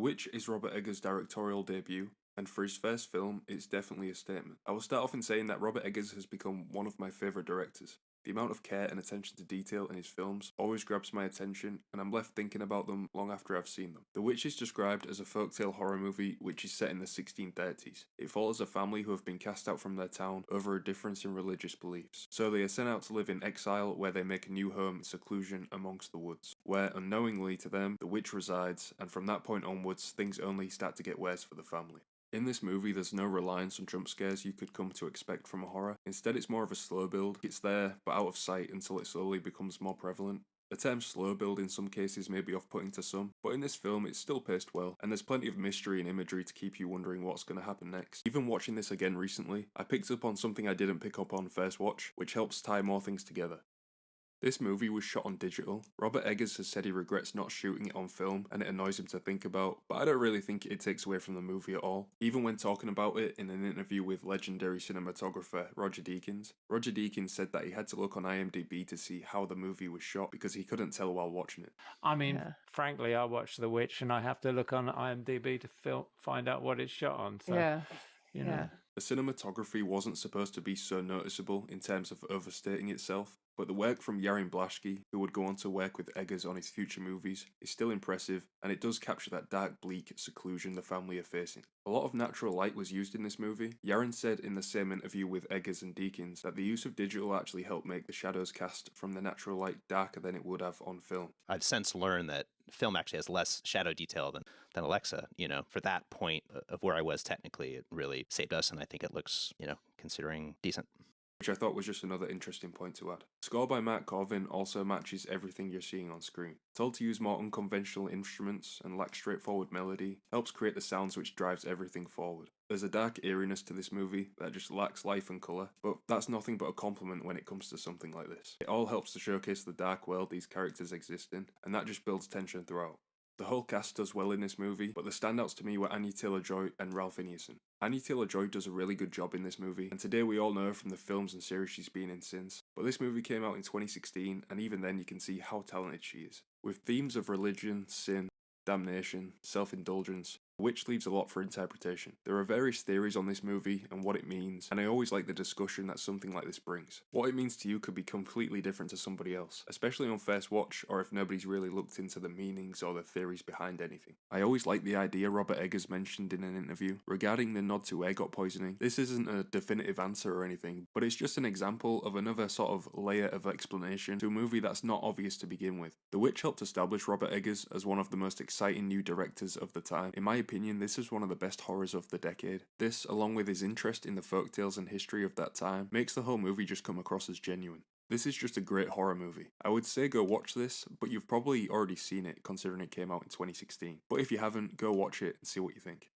The Witch is Robert Eggers' directorial debut, and for his first film, it's definitely a statement. I will start off in saying that Robert Eggers has become one of my favourite directors. The amount of care and attention to detail in his films always grabs my attention, and I'm left thinking about them long after I've seen them. The Witch is described as a folktale horror movie which is set in the 1630s. It follows a family who have been cast out from their town over a difference in religious beliefs. So they are sent out to live in exile, where they make a new home in seclusion amongst the woods, where unknowingly to them, the witch resides, and from that point onwards, things only start to get worse for the family. In this movie, there's no reliance on jump scares you could come to expect from a horror. Instead, it's more of a slow build. It's there, but out of sight until it slowly becomes more prevalent. The term slow build in some cases may be off-putting to some, but in this film it's still paced well, and there's plenty of mystery and imagery to keep you wondering what's going to happen next. Even watching this again recently, I picked up on something I didn't pick up on first watch, which helps tie more things together. This movie was shot on digital. Robert Eggers has said he regrets not shooting it on film, and it annoys him to think about, but I don't really think it takes away from the movie at all. Even when talking about it in an interview with legendary cinematographer Roger Deakins said that he had to look on IMDb to see how the movie was shot because he couldn't tell while watching it. I mean, frankly, I watched The Witch and I have to look on IMDb to find out what it's shot on. So, you know. The cinematography wasn't supposed to be so noticeable in terms of overstating itself, but the work from Yarin Blaschke, who would go on to work with Eggers on his future movies, is still impressive, and it does capture that dark, bleak seclusion the family are facing. A lot of natural light was used in this movie. Yarin said in the same interview with Eggers and Deakins that the use of digital actually helped make the shadows cast from the natural light darker than it would have on film. I've since learned that film actually has less shadow detail than Alexa. For that point of where I was technically, it really saved us, and I think it looks, considering decent. Which I thought was just another interesting point to add. The score by Matt Corvin also matches everything you're seeing on screen. Told to use more unconventional instruments and lack straightforward melody, helps create the sounds which drives everything forward. There's a dark eeriness to this movie that just lacks life and colour, but that's nothing but a compliment when it comes to something like this. It all helps to showcase the dark world these characters exist in, and that just builds tension throughout. The whole cast does well in this movie, but the standouts to me were Anya Taylor-Joy and Ralph Ineson. Anya Taylor-Joy does a really good job in this movie, and today we all know her from the films and series she's been in since. But this movie came out in 2016, and even then you can see how talented she is. With themes of religion, sin, damnation, self-indulgence, which leaves a lot for interpretation. There are various theories on this movie and what it means, and I always like the discussion that something like this brings. What it means to you could be completely different to somebody else, especially on first watch or if nobody's really looked into the meanings or the theories behind anything. I always like the idea Robert Eggers mentioned in an interview regarding the nod to ergot poisoning. This isn't a definitive answer or anything, but it's just an example of another sort of layer of explanation to a movie that's not obvious to begin with. The Witch helped establish Robert Eggers as one of the most exciting new directors of the time. In my opinion, this is one of the best horrors of the decade. This, along with his interest in the folktales and history of that time, makes the whole movie just come across as genuine. This is just a great horror movie. I would say go watch this, but you've probably already seen it considering it came out in 2016. But if you haven't, go watch it and see what you think.